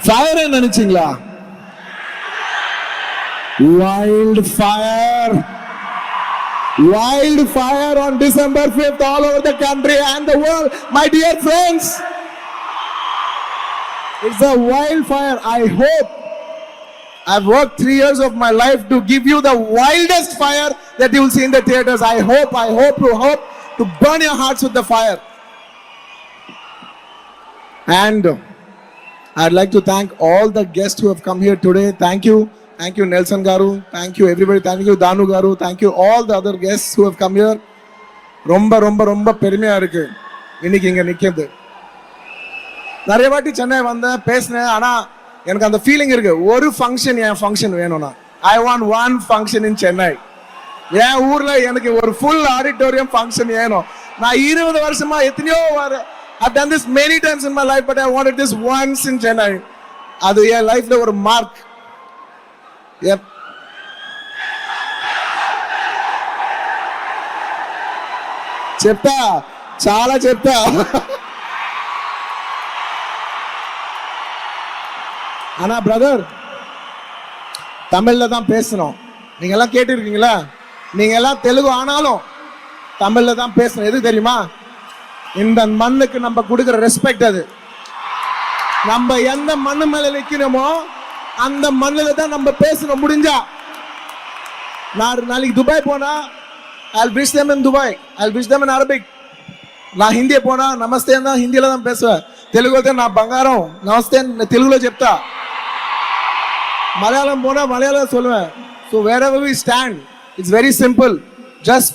ஃபயர் நினைச்சீங்களா? Wildfire on December 5th all over the country and the world, my dear friends. It's a wildfire. I hope I've worked 3 years of my life to give you the wildest fire that you will see in the theaters. I hope to burn your hearts with the fire. And I'd like to thank all the guests who have come here today. Thank you Nelson Garu, thank you everybody, thank you Danu Garu, thank you all the other guests who have come here. ரொம்ப ரொம்ப ரொம்ப பெருமையா இருக்கு இன்னைக்கு இங்க நிக்கிறது. நிறைய வாட்டி சென்னை வந்தேன், பேசினேன், ஆனா எனக்கு அந்த ஃபீலிங் இருக்கு, ஒரு ஃபங்க்ஷன் என் ஃபங்க்ஷன் வேணும்னா ஐ வாண்ட் ஒன் ஃபங்க்ஷன் இன் சென்னை. என் ஊர்ல எனக்கு ஒரு ஃபுல் ஆடிட்டோரியம் ஃபங்க்ஷன் வேணும். நான் 20 வருஷமா எத்தனையோ I've done this many times in my life, but I wanted this once in Chennai. அது என் லைஃப்ல ஒரு மார்க். Yep. చెప్తా చాలా చెప్తా. ஆனா பிரதர் தமிழ்ல தான் பேசணும். நீங்க எல்லாம் கேட்டிருக்கீங்களா? நீங்க எல்லாம் தெலுங்கு ஆனாலும் தமிழ்ல தான் பேசணும். எது தெரியுமா? இந்த மண்ணுக்கு நம்ம கொடுக்கிற ரெஸ்பெக்ட். அது நம்ம எந்த மண்ணு மேல நிக்கணுமோ அந்த மண்ணில தான் நம்ம பேசணும். முடிஞ்சா நான் நாளைக்கு துபாய் போனா I'll wish them in Dubai, I'll wish them in Arabic. நான் ஹிந்தி போனா நமஸ்தே தான் ஹிந்தில தான் பேசுவேன். తెలుగులో నా బంగారం నమస్తే తెలుగులో చెప్తా. మలయాళం పోనా మలయాళం சொல்லுவேன். So wherever we stand, it's very simple. Just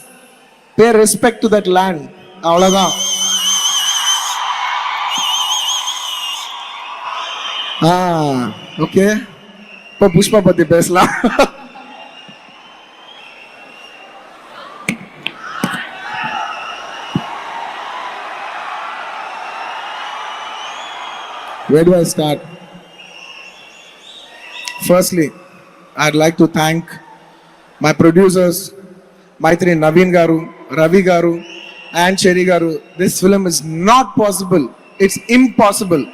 pay respect to that land. அவ்வளவுதான். ஓகே, இப்போ புஷ்பா பத்தி பேசலாம். Where do I start? Firstly, I'd like to thank my producers, Maitri Naveen Garu, Ravi Garu, and Cherry Garu. This film is not possible. It's impossible.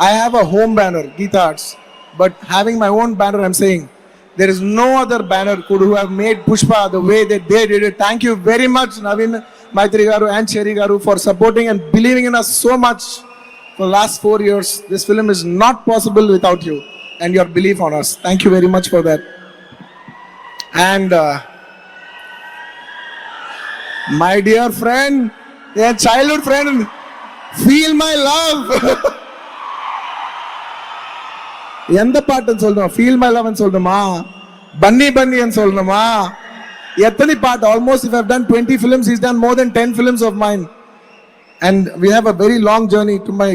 I have a home banner, Geetha Arts, but having my own banner, I'm saying there is no other banner could who have made Pushpa the way that they did it. Thank you very much, Naveen, Maitri Garu, and Cherry Garu, for supporting and believing in us so much for the last 4 years. This film is not possible without you and your belief on us. Thank you very much for that. And My dear friend, a childhood friend, feel my love. எந்த பாட்டுன்னு சொல்லணும்? Feel my லவ்னு சொல்லணுமா? பன்னி பன்னின்னு சொல்லணுமா? எத்தனை பாட்டு? Almost if I've done 20 films, he's done more than 10 films of mine. And we have a very long journey to my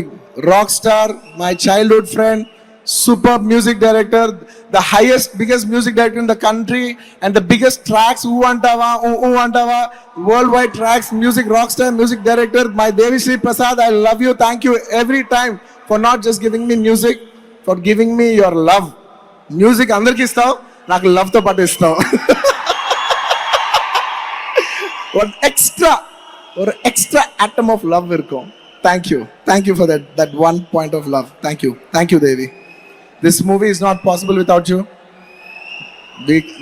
rock star, my childhood friend, superb music director, the highest, biggest music director in the country, and the biggest tracks, Antava, worldwide tracks, music rockstar, music director, my Devi Sri Prasad. I love you. Thank you every time for not just giving me music, for giving me your love. Music andarki istav, నాకు love తో పాటు ఇస్తావు. One extra atom of love இருக்கும். Thank you for that one point of love. Thank you Devi. This movie is not possible without you.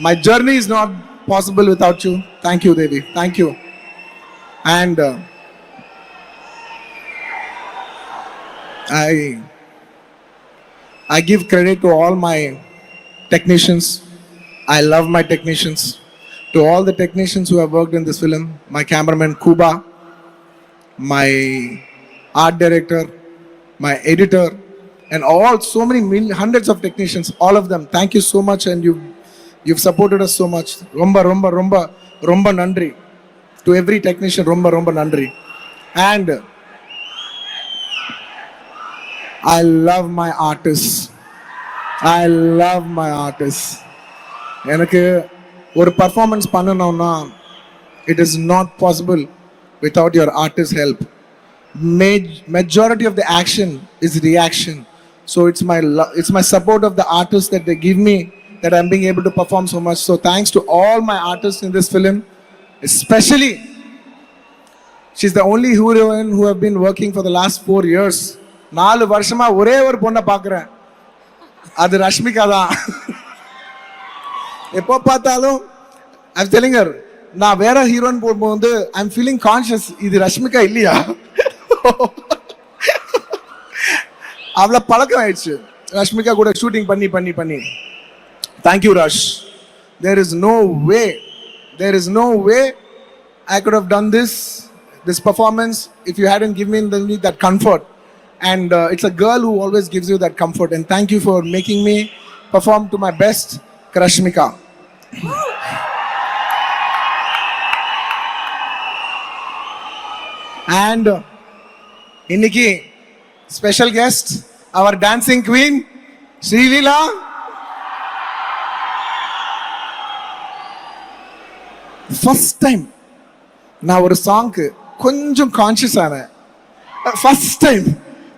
My journey is not possible without you. Thank you Devi. Thank you. And I give credit to all my technicians. I love my technicians. To all the technicians who have worked in this film, my cameraman Kuba, my art director, my editor, and so many hundreds of technicians, all of them, thank you so much, and you've supported us so much. Romba nandri to every technician. Romba nandri. And I love my artists. எனக்கு ஒரு performance பண்ணனும்னா it is not possible without your artist help. Majority of the action is reaction, so it's my support of the artists that they give me that I'm being able to perform so much. So thanks to all my artists in this film, especially she's the only heroine who have been working for the last 4 years. 4 வருஷமா ஒரே ஒரு பொண்ணை பார்க்குறேன், அது ரஷ்மிகா தான். எப்போ பார்த்தாலும் I'm telling her, நான் வேற ஹீரோயின் போகும்போது I'm feeling conscious, இது ரஷ்மிகா இல்லையா? அவ்வளோ பழக்கம் ஆயிடுச்சு ரஷ்மிகா கூட ஷூட்டிங் பண்ணி. Thank you Rush. There is no way I could have done this performance if you hadn't given me that comfort. And it's a girl who always gives you that comfort. And thank you for making me perform to my best, Rashmika. And inniki special guest, our dancing queen, Srilila. First time நான் ஒரு சாங்க்கு கொஞ்சம் conscious ஆனேன். First time.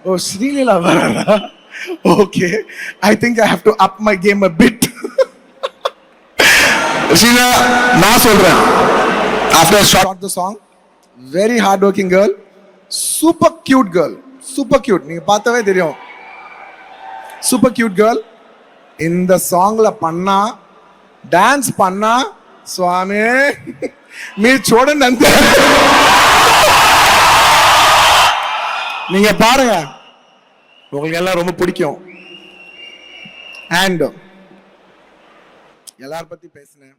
Oh, Srilila varala. Okay, I think I have to up my game a bit. Srilila, நான் சொல்றேன். After I shot the song, very hardworking girl, super cute girl, நீங்க பார்த்தாவே தெரியும். Super cute girl. இந்த சாங்ல பண்ணா dance பண்ணா சுவாமி మీరు చూడండి అంతే. நீங்க பாருங்க, உங்களுக்கு எல்லாம் ரொம்ப பிடிக்கும். அண்ட் எல்லார பத்தி பேசினேன்.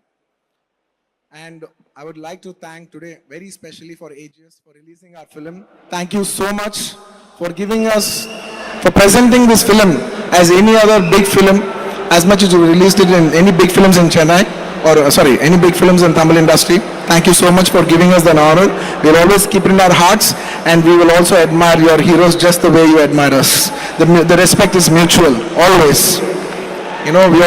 And I would like to thank today very specially for AGS for releasing our film. Thank you so much for for presenting this film as any other big film, as much as you released it in any big films in Chennai, or any big films in Tamil industry. Thank you so much for giving us that honor. We'll always keep it in our hearts, and we will also admire your heroes just the way you admire us. The respect is mutual, always. You know, we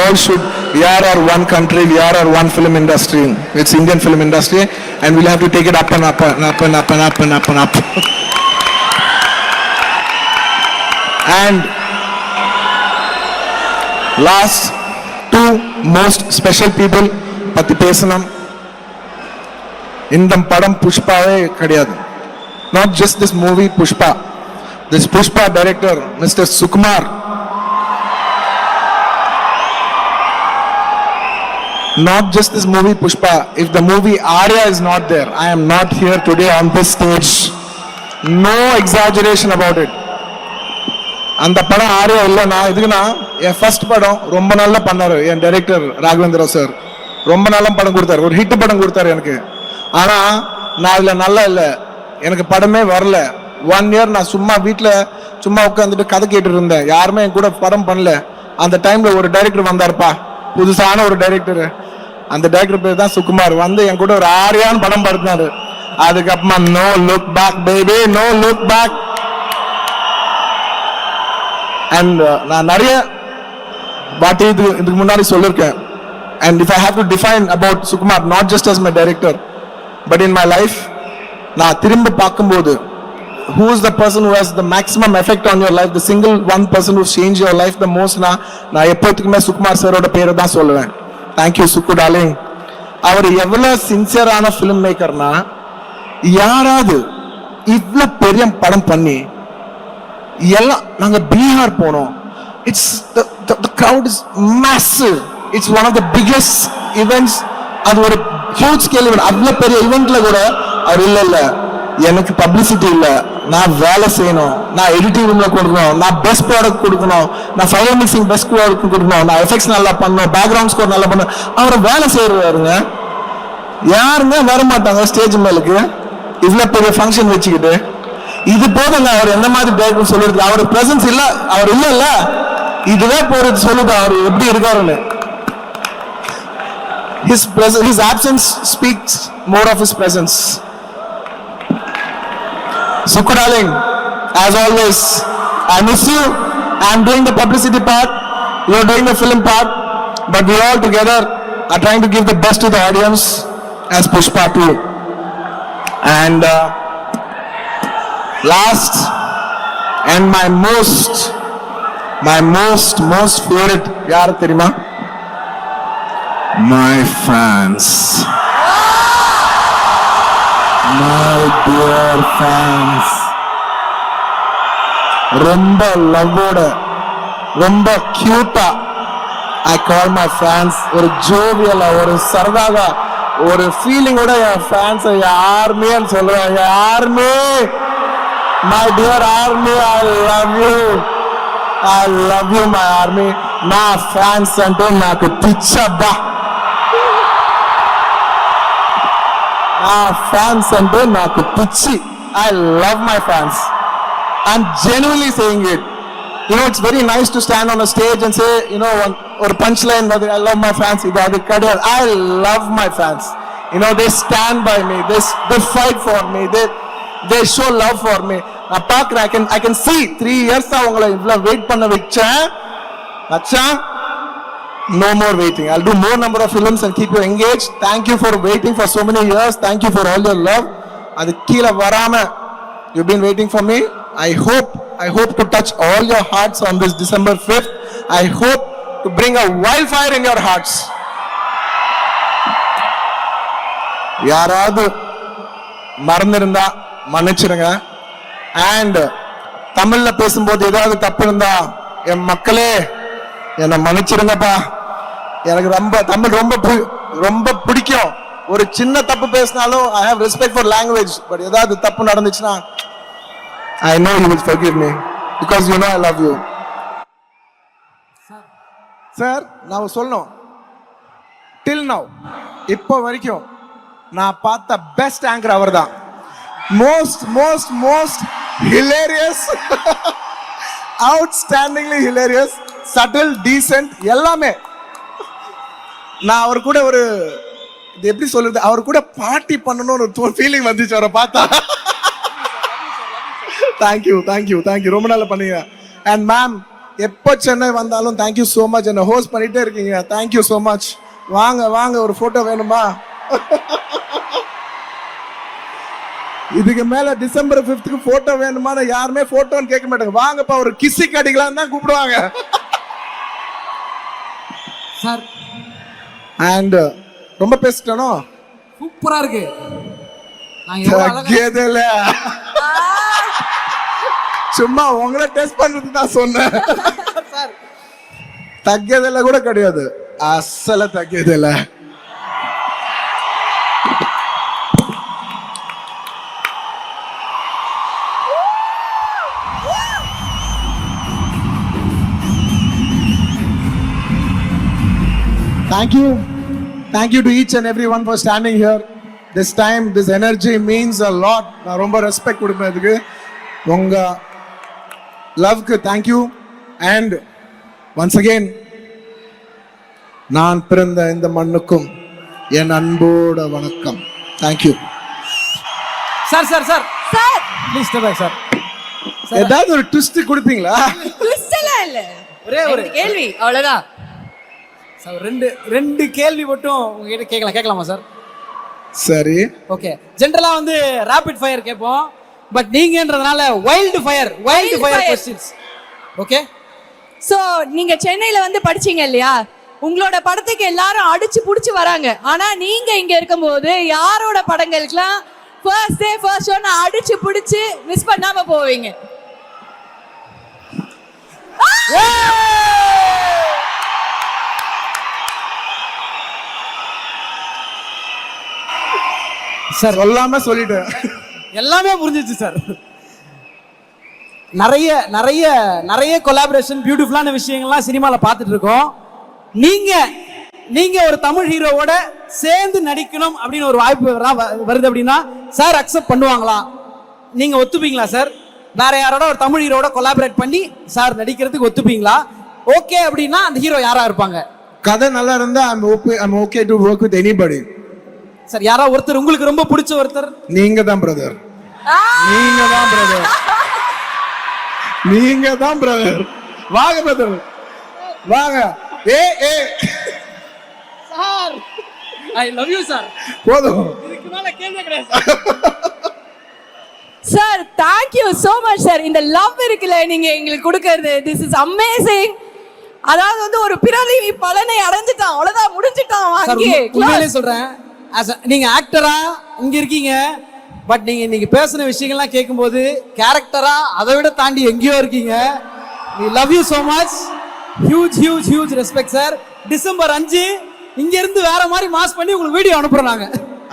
are our one country, we are our one film industry. It's Indian film industry, and we'll have to take it up and up and up and up and up and up and up. And last, two most special people பத்தி பேசணும். இந்த படம் புஷ்பாவே கிடையாது. Not just this movie Pushpa. This Pushpa director, Mr. Sukumar. Not just this movie Pushpa. If the movie Arya is not there, I am not here today on this stage. No exaggeration about it. அந்த படம் ஆர்யா இல்லைண்ணா. இதுக்குன்னா என் first படம் ரொம்ப நல்லா பண்ணாரு என் director Raghavendra sir. ரொம்ப நல்லா படம் கொடுத்தாரு, ஒரு ஹிட் படம் கொடுத்தாரு எனக்கு. ஆனா நான் அதில் நல்லா இல்லை, எனக்கு படமே வரல. 1 year நான் சும்மா வீட்டில் சும்மா உட்காந்துட்டு கதை கேட்டுட்டு இருந்தேன். யாருமே என் கூட படம் பண்ணல. அந்த டைம்ல ஒரு டைரக்டர் வந்தாருப்பா, புதுசான ஒரு டைரக்டர். அந்த டைரக்டர் பேர் தான் சுகுமார். வந்து என் கூட ஒரு ஆரியான் படம் படுத்தினாரு. அதுக்கப்புறமா no look back baby, no look back. And நான் நிறைய வாட்டி இதுக்கு முன்னாடி சொல்லியிருக்கேன். And if I have to define about Sukumar, not just as my director but in my life, நான் திரும்ப பார்க்கும்போது who is the person who has the maximum effect on your life, the single one person who's changed your life the most, நான் எப்போதுக்குமே சுகுமார் சாரோட பேரை தான் சொல்லுவேன். Thank you சுக்கு darling. அவர் எவ்வளோ சின்சியரான ஃபிலிம் மேக்கர்னா, யாராவது இவ்வளோ பெரிய படம் பண்ணி எல்லாம் நாங்கள் பீகார் போனோம். It's the crowd is massive. It's one of the biggest events. அது ஒரு ஹியூஜ் ஸ்கேல் ஈவென்ட். அவ்வளோ பெரிய ஈவெண்ட்ல கூட அவர் இல்லை எனக்கு பப்ளிசிட்டி இல்லை, நான் வேலை செய்யணும், நான் எடிட்டிங் ரூம்ல கொடுக்கணும், நான் பெஸ்ட் ப்ராடக்ட் கொடுக்கணும், நான் ஃபைனல் மிக்சிங் பெஸ்ட் ப்ராடக்ட் கொடுக்கணும், நான் எஃபெக்ட்ஸ் நல்லா பண்ணணும், பேக்ரவுண்ட் ஸ்கோர் நல்லா பண்ணணும். அவரை வேலை செய்யறாருங்க. யாருங்க வர மாட்டாங்க ஸ்டேஜ் மேலுக்கு இவ்வளோ பெரிய ஃபங்க்ஷன் வச்சுக்கிட்டு. இது போதுங்க அவர் எந்த மாதிரி டைரக்டர் சொல்லிருக்கு. அவர் பிரசன்ஸ் இல்லை, அவர் இல்ல இதுவே போறது சொல்லுது அவர் எப்படி இருக்காருன்னு. His absence speaks more of his presence. Sukku darling, as always, I miss you. I'm doing the publicity part, you're doing the film part, but we all together are trying to give the best to the audience as Pushpa 2. And last and my most favorite, yaar theriyuma? My fans. My dear fans. ரொம்ப லவ்வோட, ரொம்ப கியூட்டா I call my fans. ஒரு ஜோவியலா, ஒரு சரதாவா, ஒரு ஃபீலிங்கோட என் ஃபேன்ஸை யாருமே சொல்றேன். யாருமே my dear army, I love you my army. నా ఫ్యాన్స్ అంటే నాకు పిచ్చబ్బా. నా ఫ్యాన్స్ అంటే నాకు పిచ్చి. I love my fans. I'm genuinely saying it. You know, it's very nice to stand on a stage and say, you know, or punchline, I love my fans. I love my fans. You know, they stand by me. They fight for me. They show love for me. நான் பார்க்குறேன், I can see 3 years அவங்களை இவ்வளோ wait பண்ண வச்சேன். அச்சா, no more waiting. I'll do more number of films and keep you engaged. Thank you for waiting for so many years. Thank you for all your love. அது கீழே வராம you've been waiting for me. I hope to touch all your hearts on this December 5th. I hope to bring a wildfire in your hearts. யாராவது மறந்திருந்தா மன்னிச்சிருங்க. And தமிழ்ல பேசும்போது ஏதாவது தப்பு இருந்தா என் மக்களே என்னை மன்னிச்சிருங்கப்பா. எனக்கு தமிழ் ரொம்ப பிடிக்கும். ஒரு சின்ன தப்பு பேசினாலும் I have respect for language. But ஏதாவது தப்பு நடந்துச்சுன்னா I know you will forgive me because you know I love you. Sir, நான் சொல்லணும், till now இப்போ வரைக்கும் நான் பார்த்த பெஸ்ட் ஆங்கர் அவர் தான். most hilarious, outstandingly hilarious, subtle, decent, எல்லாமே. நான் அவர் கூட ஒரு இது எப்படி சொல்றது, அவர் கூட பார்ட்டி பண்ணணும்னு ஒரு ஃபீலிங் வந்துச்சு அவரை பார்த்தா. தேங்க்யூ ரொம்ப நாள் பண்ணீங்க. அண்ட் மேம், எப்போ சென்னை வந்தாலும் தேங்க்யூ ஸோ மச். என்னை ஹோஸ்ட் பண்ணிட்டே இருக்கீங்க. Thank you so much. வாங்க ஒரு ஃபோட்டோ வேணுமா? இதுக்கு மேல டிசம்பர் 5th போட்டோ வேணுமா? யாருமே போட்டோன்னு கேட்க மாட்டாங்க. வாங்கப்பா ஒரு கிஸ்ஸி கடிக்கலாம் தான் கூப்பிடுவாங்க. சார், அண்ட் ரொம்ப பேசிட்டனோ? சூப்பரா இருக்கு. சும்மா உங்களை டெஸ்ட் பண்றது தான் சொன்னேன். தக்கியதில்ல கூட கிடையாது, அசல தக்கியதில்ல. Thank you to each and everyone for standing here. this time, this energy means a lot. நான் ரொம்ப ரெஸ்பெக்ட் கொடுப்பேன் இதுக்கு. உங்க லவ்க்கு தேங்க்யூ. அண்ட் ஒன்ஸ் அகெயின் நான் பிறந்த இந்த மண்ணுக்கும் என் அன்போட வணக்கம். Thank you. Sir sir sir sir please step back sir. ஏதாவது ஒரு ட்விஸ்ட் கொடுப்பீங்களா? ட்விஸ்ட்லாம் இல்ல, ஒரே ஒரு கேள்வி அவ்வளவுதான். சார் ரெண்டு கேள்வி மட்டும் உங்ககிட்ட கேட்கலாமா சார்? சரி, ஓகே. ஜென்ரலா வந்து ரேபிட் ஃபயர் கேட்போம், பட் நீங்கன்றதுனால wild fire questions. Okay. So நீங்க சென்னையில வந்து படிச்சீங்க இல்லையா, உங்களோட படத்துக்கு எல்லாரும் அடிச்சு புடிச்சு வராங்க. ஆனா நீங்க இங்க இருக்கும்போது யாரோட படங்களுக்குலாம் ஃபர்ஸ்ட் டே ஃபர்ஸ்ட் ஷோ நான் அடிச்சு புடிச்சு மிஸ் பண்ணாம போவீங்க? சார் சொல்லாம சொல்லிட்டேன். எல்லாமே புரிஞ்சிச்சு சார். நிறைய நிறைய நிறைய கொலாபரேஷன், பியூட்டிஃபுல்லான விஷயங்கள்லாம் சினிமாவில் பார்த்துட்டு இருக்கோம். நீங்க ஒரு தமிழ் ஹீரோவோட சேர்ந்து நடிக்கணும் அப்படின்னு ஒரு வாய்ப்பு வருது அப்படின்னா சார் அக்செப்ட் பண்ணுவாங்களா? நீங்க ஒத்துப்பீங்களா சார்? வேற யாரோட ஒரு தமிழ் ஹீரோட கொலாபரேட் பண்ணி சார் நடிக்கிறதுக்கு ஒத்துப்பீங்களா? ஓகே அப்படின்னா அந்த ஹீரோ யாரா இருப்பாங்க? கதை நல்லா இருந்தா I'm okay to work with anybody. Sir யாரா ஒருத்தர் உங்களுக்கு ரொம்ப பிடிச்ச ஒருத்தர்? நீங்க தான் பிரதர். நீங்க தான் பிரதர். நீங்க தான் பிரதர். வாங்க பிரதர், வாங்க. ஏ sir I love you sir. போதும், இதுக்கு மேல கேள்வி கிடையாது sir. Thank you so much sir. இந்த லவ் இருக்குல்ல நீங்க எங்களுக்கு கொடுக்கிறது, திஸ் இஸ் அமேசிங். அதாவது வந்து ஒரு பிறவி பலனை அடைஞ்சிட்டான், அவ்வளவுதான், முடிஞ்சிட்டான். வாங்கி உண்மையிலே சொல்றேன், நீங்க ஆக்டரா இங்க இருக்கீங்க, பட் நீங்க இன்னைக்கு பேசின விஷயங்கள்லாம் கேட்கும்போது கேரக்டரா அதை விட தாண்டி எங்கேயோ இருக்கீங்க. we love you so much. huge respect sir. December 5 இங்க இருந்து வேற மாதிரி மாஸ் பண்ணி உங்களுக்கு வீடியோ அனுப்புறோம் நாங்க.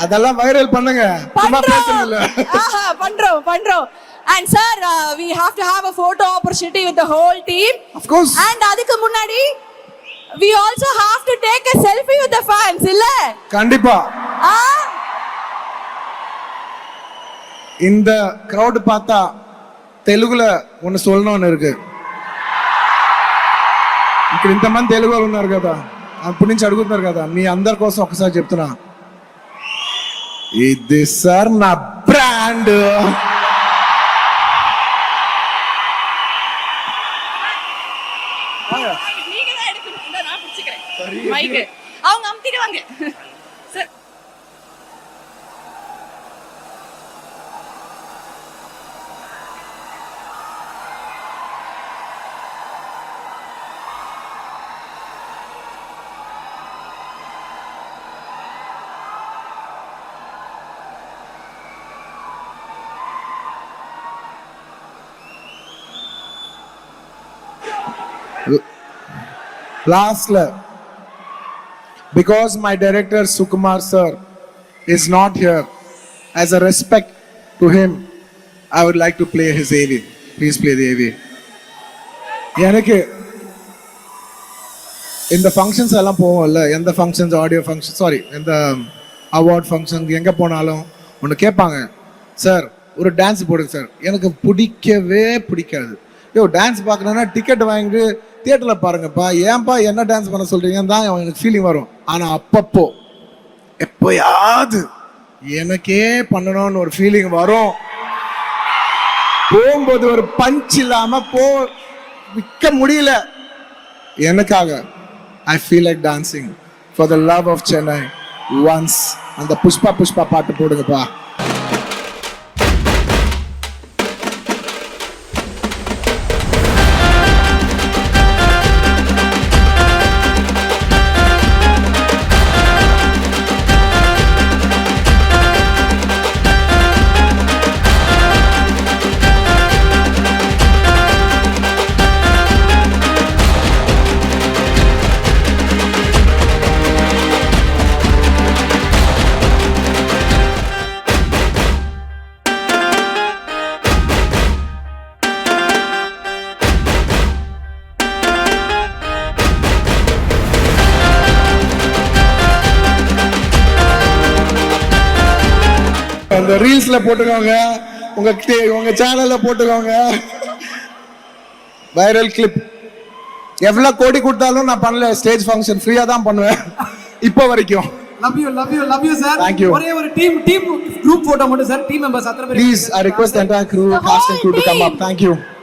அதெல்லாம் வைரல் பண்ணுங்க, சும்மா பேசுறது இல்ல. பண்றோம். And sir, we have to have a photo opportunity with the whole team. Of course. And அதுக்கு முன்னாடி we also have to take a selfie with the fans, இல்ல? கண்டிப்பா. இந்த crowd பார்த்தா தெலுங்குல ஒன்னு சொல்லணும்னு இருக்கு. ఇక్కడ ఇంతమంది తెలుగు వాళ్ళు ఉన్నారు కదా, అప్పటి నుంచి అడుగుతున్నారు కదా, మీ అందరి కోసం ఒకసారి చెప్తున్నా, ఇది సార్ నా బ్రాండ్. நீங்க தான் எடுக்கணும், இந்த நான் பிடிச்சுக்கிறேன் மைக். அவங்க அமுத்திடுவாங்க sir. Lastly, because my director Sukumar sir is not here, as a respect to him, I would like to play his AV. Please play the AV. எனக்கு இந்த ஃபங்க்ஷன்ஸ் எல்லாம் போவோம்ல, எந்த ஃபங்க்ஷன்ஸ், ஆடியோ ஃபங்க்ஷன், சாரி, எந்த award function எங்கே போனாலும் ஒன்று கேட்பாங்க, sir ஒரு டான்ஸ் போடுங்க சார். எனக்கு பிடிக்கவே பிடிக்காது. டான்ஸ் பார்க்கணுன்னா டிக்கெட் வாங்கிட்டு தியேட்டரில் பாருங்கப்பா, ஏன்பா என்ன டான்ஸ் பண்ண சொல்கிறீங்கன்னு தான் எனக்கு ஃபீலிங் வரும். ஆனால் அப்பப்போ எப்போயாவது எனக்கே பண்ணணும்னு ஒரு ஃபீலிங் வரும். போகும்போது ஒரு பஞ்ச் இல்லாமல் விற்க முடியல. எனக்காக I feel like dancing for the love of Chennai. Once அந்த புஷ்பா பாட்டு போடுங்கப்பா. அந்த ரீல்ஸ்ல போட்டுக்கோங்க, உங்க சேனல்ல போட்டுக்கோங்க. Viral clip. எவ்வளவு கோடி கொடுத்தாலும் நான் பண்ணல. ஸ்டேஜ் ஃபங்க்ஷன் ஃப்ரீயா தான் பண்ணுவேன் இப்போ வரைக்கும். Love you sir. Thank you. ஒரே ஒரு டீம் குரூப் போட்டோ மட்டும் சார். டீம் மெம்பர்ஸ் அத்தனை பேர் Please, I request the entire crew, cast and crew to come up. Thank you.